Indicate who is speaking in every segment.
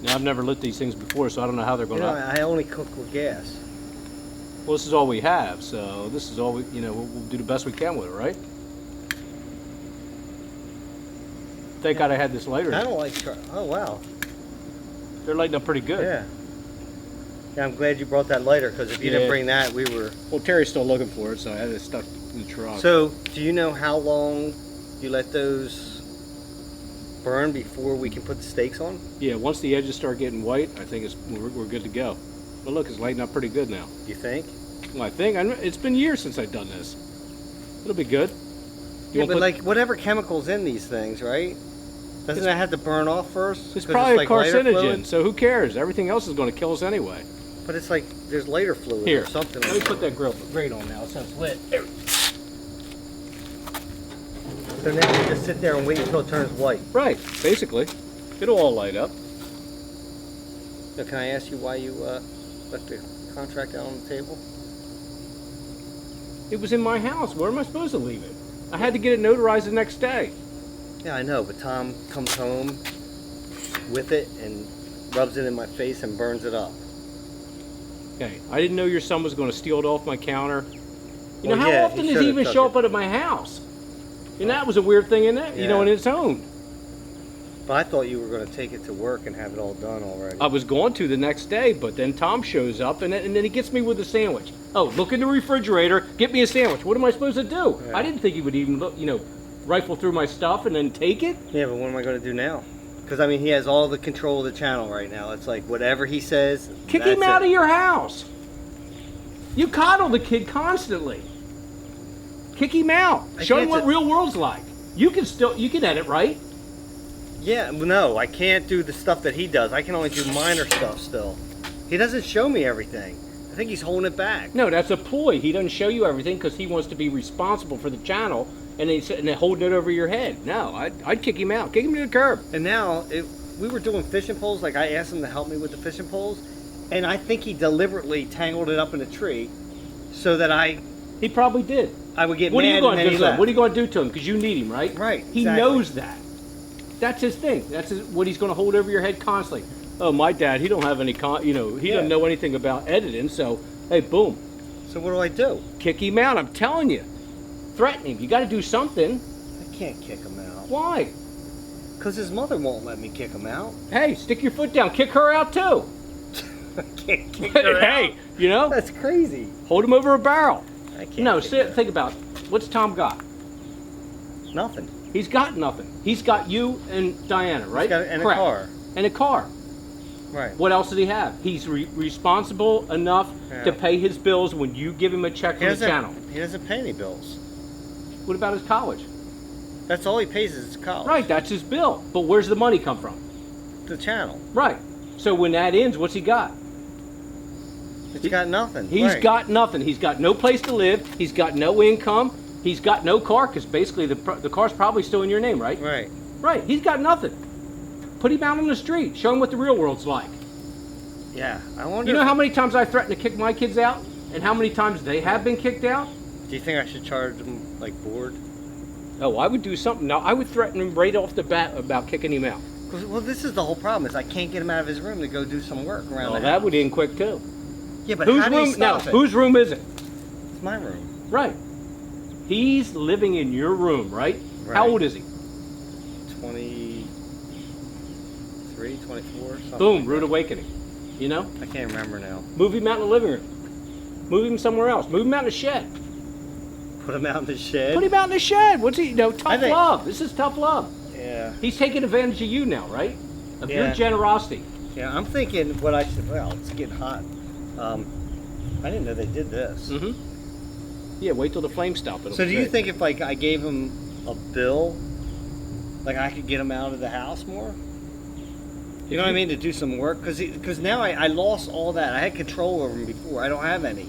Speaker 1: Now, I've never lit these things before, so I don't know how they're going
Speaker 2: You know,
Speaker 1: to...
Speaker 2: I only cook with gas.
Speaker 1: Well, this is all we have, so this is all we, we'll do the best we can with it, right? Thank God I had this lighter.
Speaker 2: I don't like. Oh wow.
Speaker 1: They're lighting up pretty good.
Speaker 2: Yeah. Yeah, I'm glad you brought that lighter because if you didn't bring that, we were.
Speaker 1: Well, Terry's still looking for it, so I had it stuck in the truck.
Speaker 2: So, do you know how long you let those burn before we can put the steaks on?
Speaker 1: Yeah, once the edges start getting white, I think we're good to go. But look, it's lighting up pretty good now.
Speaker 2: You think?
Speaker 1: Well, I think it's been years since I've done this. It'll be good.
Speaker 2: Yeah, but like whatever chemicals in these things, right? Doesn't that have to burn off first?
Speaker 1: It's probably
Speaker 2: like
Speaker 1: a carcinogen, so who cares? Everything else is going to kill us anyway.
Speaker 2: But it's like there's lighter fluid
Speaker 1: Here,
Speaker 2: or something.
Speaker 1: let me put that grate on now since it's lit. There.
Speaker 2: So now you just sit there and wait until it turns white.
Speaker 1: Right, basically. It'll all light up.
Speaker 2: So can I ask you why you left the contract out on the table?
Speaker 1: It was in my house. Where am I supposed to leave it? I had to get it notarized the next day.
Speaker 2: Yeah, I know, but Tom comes home with it and rubs it in my face and burns it up.
Speaker 1: Okay, I didn't know your son was going to steal it off my counter. You know,
Speaker 2: Well,
Speaker 1: how
Speaker 2: yeah,
Speaker 1: often
Speaker 2: he
Speaker 1: does he
Speaker 2: should've
Speaker 1: even
Speaker 2: took
Speaker 1: show
Speaker 2: it.
Speaker 1: up at my house? And that was a weird thing in that,
Speaker 2: Yeah.
Speaker 1: in its own.
Speaker 2: But I thought you were going to take it to work and have it all done already.
Speaker 1: I was going to the next day, but then Tom shows up and then he gets me with a sandwich. Oh, look in the refrigerator, get me a sandwich. What am I supposed to do?
Speaker 2: Yeah.
Speaker 1: I didn't think he would even look, rifle through my stuff and then take it.
Speaker 2: Yeah, but what am I going to do now? Because, I mean, he has all the control of the channel right now. It's like whatever he says,
Speaker 1: Kick
Speaker 2: that's
Speaker 1: him out
Speaker 2: it.
Speaker 1: of your house. You coddle the kid constantly. Kick him out. Show him what real world's like. You can edit, right?
Speaker 2: Yeah, no, I can't do the stuff that he does. I can only do minor stuff still. He doesn't show me everything. I think he's holding it back.
Speaker 1: No, that's a ploy. He doesn't show you everything because he wants to be responsible for the channel, and they're holding it over your head. No, I'd kick him out. Kick him to the curb.
Speaker 2: And now, we were doing fishing poles. Like, I asked him to help me with the fishing poles, and I think he deliberately tangled it up in a tree so that
Speaker 1: He probably did.
Speaker 2: I would get
Speaker 1: What are
Speaker 2: mad
Speaker 1: you going
Speaker 2: and
Speaker 1: to
Speaker 2: then
Speaker 1: do
Speaker 2: he
Speaker 1: to him?
Speaker 2: left.
Speaker 1: What are you going to do to him? Because you need him, right?
Speaker 2: Right,
Speaker 1: He
Speaker 2: exactly.
Speaker 1: knows that. That's his thing. What he's going to hold over your head constantly. Oh, my dad, he don't have any, he doesn't know anything about editing, so, hey, boom.
Speaker 2: So what do I do?
Speaker 1: Kick him out, I'm telling you. Threaten him. You got to do something.
Speaker 2: I can't kick him out.
Speaker 1: Why?
Speaker 2: Because his mother won't let me kick him out.
Speaker 1: Hey, stick your foot down. Kick her out, too.
Speaker 2: I can't kick her
Speaker 1: Hey,
Speaker 2: out. That's crazy.
Speaker 1: hold him over a barrel.
Speaker 2: I can't
Speaker 1: No,
Speaker 2: kick her out.
Speaker 1: think about it. What's Tom got?
Speaker 2: Nothing.
Speaker 1: He's got nothing. He's got you and Diana, right?
Speaker 2: He's got and a
Speaker 1: Correct.
Speaker 2: car.
Speaker 1: And a car.
Speaker 2: Right.
Speaker 1: What else did he have? He's responsible enough
Speaker 2: Yeah.
Speaker 1: to pay his bills when you give him a check from the channel.
Speaker 2: He doesn't pay any bills.
Speaker 1: What about his college?
Speaker 2: That's all he pays is his college.
Speaker 1: Right, that's his bill. But where's the money come from?
Speaker 2: The channel.
Speaker 1: Right. So when that ends, what's he got?
Speaker 2: It's got nothing.
Speaker 1: He's
Speaker 2: Right.
Speaker 1: got nothing. He's got no place to live. He's got no income. He's got no car because basically the car's probably still in your name, right?
Speaker 2: Right.
Speaker 1: Right. He's got nothing. Put him out on the street. Show him what the real world's like.
Speaker 2: Yeah. I wonder.
Speaker 1: You know how many times I threatened to kick my kids out? And how many times they have been kicked out?
Speaker 2: Do you think I should charge him like board?
Speaker 1: Oh, I would do something. Now, I would threaten him right off the bat about kicking him out.
Speaker 2: Well, this is the whole problem. Is I can't get him out of his room to go do some work around
Speaker 1: Oh,
Speaker 2: the
Speaker 1: that
Speaker 2: house.
Speaker 1: would end quick too.
Speaker 2: Yeah, but
Speaker 1: Whose
Speaker 2: how do you
Speaker 1: room? Now,
Speaker 2: stop it?
Speaker 1: whose room is it?
Speaker 2: It's my room.
Speaker 1: Right. He's living in your room, right?
Speaker 2: Right.
Speaker 1: How old is he?
Speaker 2: 23, 24, something.
Speaker 1: Boom,
Speaker 2: like
Speaker 1: rude
Speaker 2: that.
Speaker 1: awakening. You know?
Speaker 2: I can't remember now.
Speaker 1: Move him out in the living room. Move him somewhere else. Move him out in the shed.
Speaker 2: Put him out in the shed.
Speaker 1: Put him out in the shed. What's he?
Speaker 2: I
Speaker 1: Tough
Speaker 2: think-
Speaker 1: love. This is tough love.
Speaker 2: Yeah.
Speaker 1: He's taking advantage of you now, right? Of your
Speaker 2: Yeah.
Speaker 1: generosity.
Speaker 2: Yeah. I'm thinking what I should. Well, it's getting hot. I didn't know they did this.
Speaker 1: Mm-hmm. Yeah, wait till the flames stop. It'll
Speaker 2: So do
Speaker 1: be
Speaker 2: you
Speaker 1: great.
Speaker 2: think if like I gave him a bill, like I could get him out of the house more? You know what I mean? To do some work? Because now I lost all that. I had control over him before. I don't have any.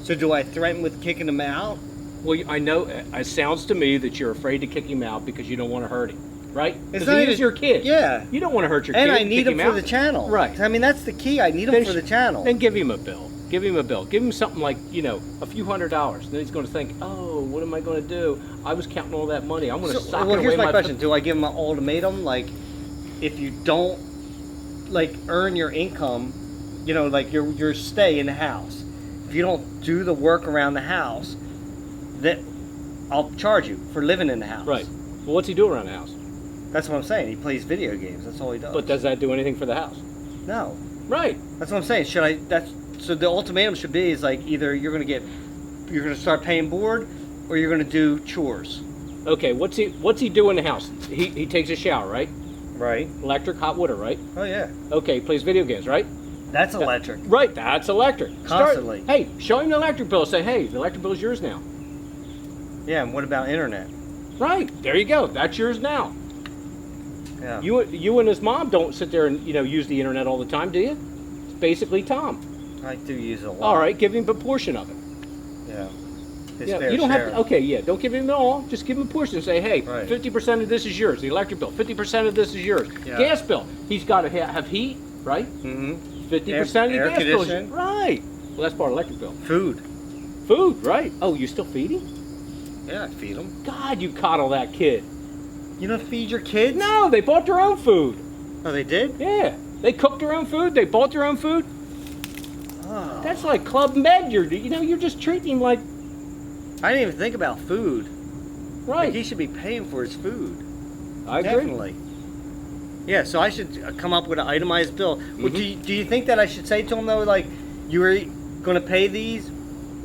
Speaker 2: So do I threaten with kicking him out?
Speaker 1: Well, I know it sounds to me that you're afraid to kick him out because you don't want to hurt him, right?
Speaker 2: It's
Speaker 1: Because
Speaker 2: not
Speaker 1: he
Speaker 2: even-
Speaker 1: is your kid.
Speaker 2: Yeah.
Speaker 1: You don't want to hurt your
Speaker 2: And
Speaker 1: kid.
Speaker 2: I need
Speaker 1: kick
Speaker 2: him for
Speaker 1: out.
Speaker 2: the channel.
Speaker 1: Right.
Speaker 2: I mean, that's the key. I need him
Speaker 1: Then
Speaker 2: for the channel.
Speaker 1: Then give him a bill. Give him a bill. Give him something like, a few $100s. Then he's going to think, oh, what am I going to do? I was counting all that money. I'm going to sock it
Speaker 2: well,
Speaker 1: away
Speaker 2: here's my
Speaker 1: my
Speaker 2: question. Do I give him an ultimatum? Like, if you don't like earn your income, you know, like your stay in the house. If you don't do the work around the house, that I'll charge you for living in the house.
Speaker 1: Right. Well, what's he do around the house?
Speaker 2: That's what I'm saying. He plays video games. That's all he does.
Speaker 1: But does that do anything for the house?
Speaker 2: No.
Speaker 1: Right.
Speaker 2: That's what I'm saying. Should I? That's so. The ultimatum should be is like either you're gonna start paying board, or you're gonna do chores.
Speaker 1: Okay. What's he do in the house? He takes a shower, right?
Speaker 2: Right.
Speaker 1: Electric, hot water, right?
Speaker 2: Oh yeah.
Speaker 1: Okay. He plays video games, right?
Speaker 2: That's electric.
Speaker 1: Right. That's electric.
Speaker 2: Constantly.
Speaker 1: Hey, show him the electric bill. Say, hey, the electric bill is yours now.
Speaker 2: Yeah. And what about internet?
Speaker 1: Right. There you go. That's yours now.
Speaker 2: Yeah.
Speaker 1: You and his mom don't sit there and use the internet all the time, do you? It's basically Tom.
Speaker 2: I do use it a lot.
Speaker 1: All right, give him a portion of it.
Speaker 2: Yeah. His
Speaker 1: Yeah,
Speaker 2: fair
Speaker 1: you don't
Speaker 2: share.
Speaker 1: have to. Okay, yeah, don't give him it all. Just give him a portion. Say, hey,
Speaker 2: Right.
Speaker 1: 50% of this is yours. The electric bill. 50% of this is yours.
Speaker 2: Yeah.
Speaker 1: Gas bill. He's got to have heat, right?
Speaker 2: Mm-hmm.
Speaker 1: 50% of the
Speaker 2: Air
Speaker 1: gas bill.
Speaker 2: conditioning.
Speaker 1: Right. Well, that's part of electric bill.
Speaker 2: Food.
Speaker 1: Food, right? Oh, you still feed him?
Speaker 2: Yeah, I feed them.
Speaker 1: God, you coddle that kid.
Speaker 2: You don't feed your kids?
Speaker 1: No, they bought their own food.
Speaker 2: Oh, they did?
Speaker 1: Yeah, they cooked their own food. They bought their own food.
Speaker 2: Oh.
Speaker 1: That's like Club Med. You're just treating him like
Speaker 2: I didn't even think about food.
Speaker 1: right.
Speaker 2: Like he should be paying for his food.
Speaker 1: I agree.
Speaker 2: Definitely. Yeah, so I should come up with an itemized bill. Well, do you think that I should say to him though, like, you're going to pay these,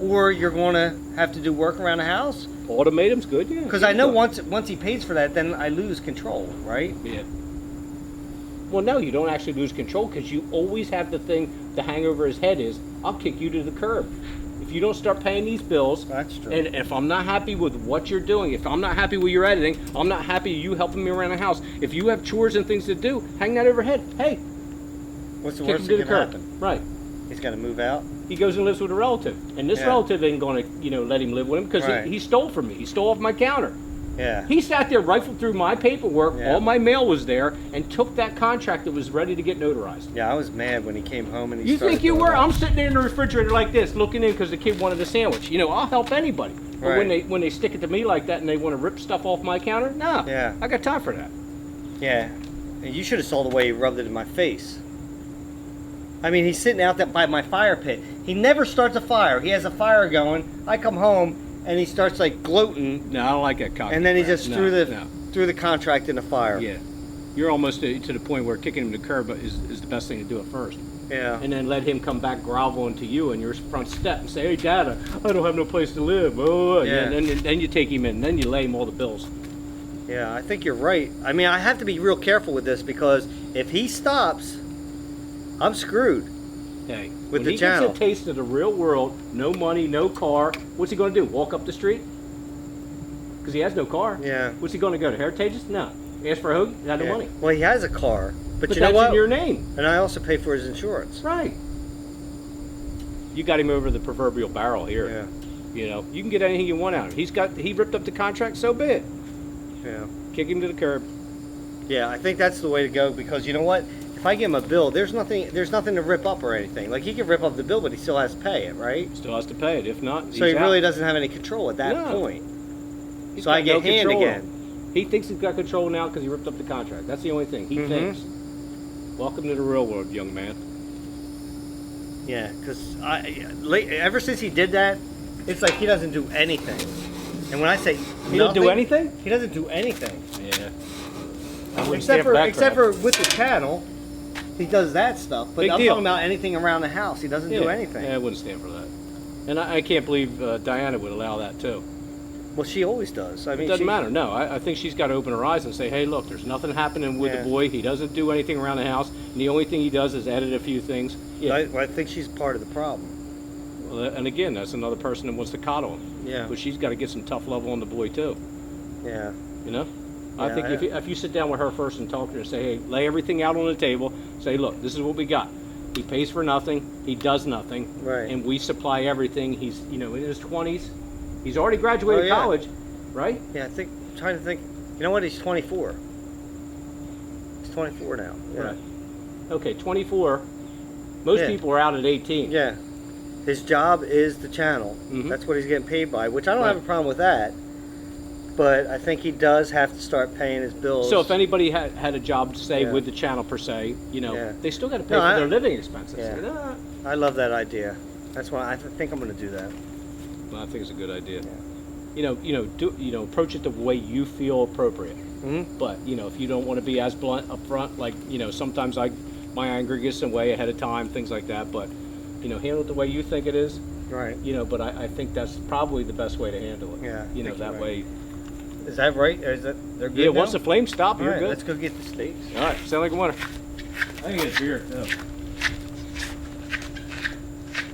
Speaker 2: or you're going to have to do work around the house?
Speaker 1: Automatum's good, yeah.
Speaker 2: Because I know once he pays for that, then I lose control, right?
Speaker 1: Yeah. Well, no, you don't actually lose control because you always have the thing to hang over his head is, I'll kick you to the curb. If you don't start paying these bills,
Speaker 2: That's true.
Speaker 1: and if I'm not happy with what you're doing, if I'm not happy with your editing, I'm not happy with you helping me around the house. If you have chores and things to do, hang that over head. Hey,
Speaker 2: What's the
Speaker 1: kick
Speaker 2: worst
Speaker 1: him to
Speaker 2: that
Speaker 1: the
Speaker 2: can
Speaker 1: curb.
Speaker 2: happen?
Speaker 1: Right.
Speaker 2: He's got to move out.
Speaker 1: He goes and lives with a relative, and this
Speaker 2: Yeah.
Speaker 1: relative ain't going to, let him live with him because
Speaker 2: Right.
Speaker 1: he stole from me. He stole off my counter.
Speaker 2: Yeah.
Speaker 1: He sat there, rifled through my paperwork,
Speaker 2: Yeah.
Speaker 1: all my mail was there, and took that contract that was ready to get notarized.
Speaker 2: Yeah, I was mad when he came home and he
Speaker 1: You
Speaker 2: started
Speaker 1: think you
Speaker 2: doing
Speaker 1: were?
Speaker 2: that.
Speaker 1: I'm sitting there in the refrigerator like this, looking in because the kid wanted a sandwich. I'll help anybody. But
Speaker 2: Right.
Speaker 1: when they stick it to me like that and they want to rip stuff off my counter, no.
Speaker 2: Yeah.
Speaker 1: I got time for that.
Speaker 2: Yeah. And you should have saw the way he rubbed it in my face. I mean, he's sitting out there by my fire pit. He never starts a fire. He has a fire going. I come home and he starts like gloating,
Speaker 1: No, I don't like that cocky
Speaker 2: and then he
Speaker 1: crap.
Speaker 2: just
Speaker 1: No,
Speaker 2: threw
Speaker 1: no.
Speaker 2: the contract in the fire.
Speaker 1: Yeah. You're almost to the point where kicking him to the curb is the best thing to do at first.
Speaker 2: Yeah.
Speaker 1: And then let him come back groveling to you on your front step and say, hey, Dad, I don't have no place to live. Oh,
Speaker 2: Yeah.
Speaker 1: And then you take him in. Then you lay him all the bills.
Speaker 2: Yeah, I think you're right. I mean, I have to be real careful with this because if he stops, I'm screwed.
Speaker 1: Hey,
Speaker 2: With
Speaker 1: when
Speaker 2: the
Speaker 1: he
Speaker 2: channel.
Speaker 1: gets a taste of the real world, no money, no car, what's he going to do? Walk up the street? Because he has no car.
Speaker 2: Yeah.
Speaker 1: What's he going to go to? Heritage's? No. Ask for a hoagie? Not no
Speaker 2: Yeah.
Speaker 1: money.
Speaker 2: Well, he has a car, but you
Speaker 1: that's
Speaker 2: know what?
Speaker 1: in your name.
Speaker 2: And I also pay for his insurance.
Speaker 1: Right. You got him over the proverbial barrel here.
Speaker 2: Yeah.
Speaker 1: You can get anything you want out of him. He ripped up the contract, so be it.
Speaker 2: Yeah.
Speaker 1: Kick him to the curb.
Speaker 2: Yeah, I think that's the way to go because you know what? If I give him a bill, there's nothing to rip up or anything. Like he can rip up the bill, but he still has to pay it, right?
Speaker 1: Still has to pay it. If not,
Speaker 2: So he
Speaker 1: he's
Speaker 2: really
Speaker 1: out.
Speaker 2: doesn't have any control at that
Speaker 1: No.
Speaker 2: point.
Speaker 1: He's
Speaker 2: So I
Speaker 1: got
Speaker 2: get
Speaker 1: no
Speaker 2: hand
Speaker 1: control.
Speaker 2: again.
Speaker 1: He thinks he's got control now because he ripped up the contract. That's the only thing. He
Speaker 2: Mhm.
Speaker 1: thinks. Welcome to the real world, young man.
Speaker 2: Yeah, because ever since he did that, it's like he doesn't do anything. And when I say
Speaker 1: He doesn't do
Speaker 2: nothing,
Speaker 1: anything?
Speaker 2: he doesn't do anything.
Speaker 1: Yeah.
Speaker 2: Except for with the channel, he does that stuff. But
Speaker 1: Big
Speaker 2: I'm
Speaker 1: deal.
Speaker 2: talking about anything around the house. He doesn't do anything.
Speaker 1: Yeah, I wouldn't stand for that. And I can't believe Diana would allow that too.
Speaker 2: Well, she always does. I mean,
Speaker 1: It doesn't matter. No, I think she's got to open her eyes and say, hey, look, there's nothing happening with
Speaker 2: Yeah.
Speaker 1: the boy. He doesn't do anything around the house. And the only thing he does is edit a few things. Yeah.
Speaker 2: I think she's part of the problem.
Speaker 1: Well, and again, that's another person that wants to coddle him.
Speaker 2: Yeah.
Speaker 1: But she's got to get some tough love on the boy too.
Speaker 2: Yeah.
Speaker 1: You know? I
Speaker 2: Yeah,
Speaker 1: think if you sit down with her first and talk to her and say, hey, lay everything out on the table, say, look, this is what we got. He pays for nothing. He does nothing.
Speaker 2: Right.
Speaker 1: And we supply everything. He's, in his 20s. He's already graduated
Speaker 2: yeah.
Speaker 1: college, right?
Speaker 2: Yeah, I'm trying to think. You know what? He's 24. He's 24 now. Yeah.
Speaker 1: Right. Okay, 24. Most
Speaker 2: Yeah.
Speaker 1: people are out at 18.
Speaker 2: Yeah. His job is the channel.
Speaker 1: Mhm.
Speaker 2: That's what he's getting paid by, which I don't
Speaker 1: Right.
Speaker 2: have a problem with that. but I think he does have to start paying his bills.
Speaker 1: So if anybody had a job, say,
Speaker 2: Yeah.
Speaker 1: with the channel per se, you know,
Speaker 2: Yeah.
Speaker 1: they still got to pay
Speaker 2: No,
Speaker 1: for their living expenses.
Speaker 2: Yeah.
Speaker 1: You know,
Speaker 2: I love that idea. That's why I think I'm going to do that.
Speaker 1: well, I think it's a good idea.
Speaker 2: Yeah.
Speaker 1: Approach it the way you feel appropriate.
Speaker 2: Hmm.
Speaker 1: But if you don't want to be as blunt up front, like sometimes my anger gets in the way ahead of time, things like that. But handle it the way you think it is.
Speaker 2: Right.
Speaker 1: But I think that's probably the best way to handle it.
Speaker 2: Yeah, I think
Speaker 1: that
Speaker 2: you're
Speaker 1: way.
Speaker 2: Is that right? Or is that they're good?
Speaker 1: Yeah.
Speaker 2: now?
Speaker 1: Once the flames stop,
Speaker 2: All
Speaker 1: you're
Speaker 2: right,
Speaker 1: good.
Speaker 2: let's go get the steaks.
Speaker 1: All right. Sound like a winner.
Speaker 2: I can get a beer too.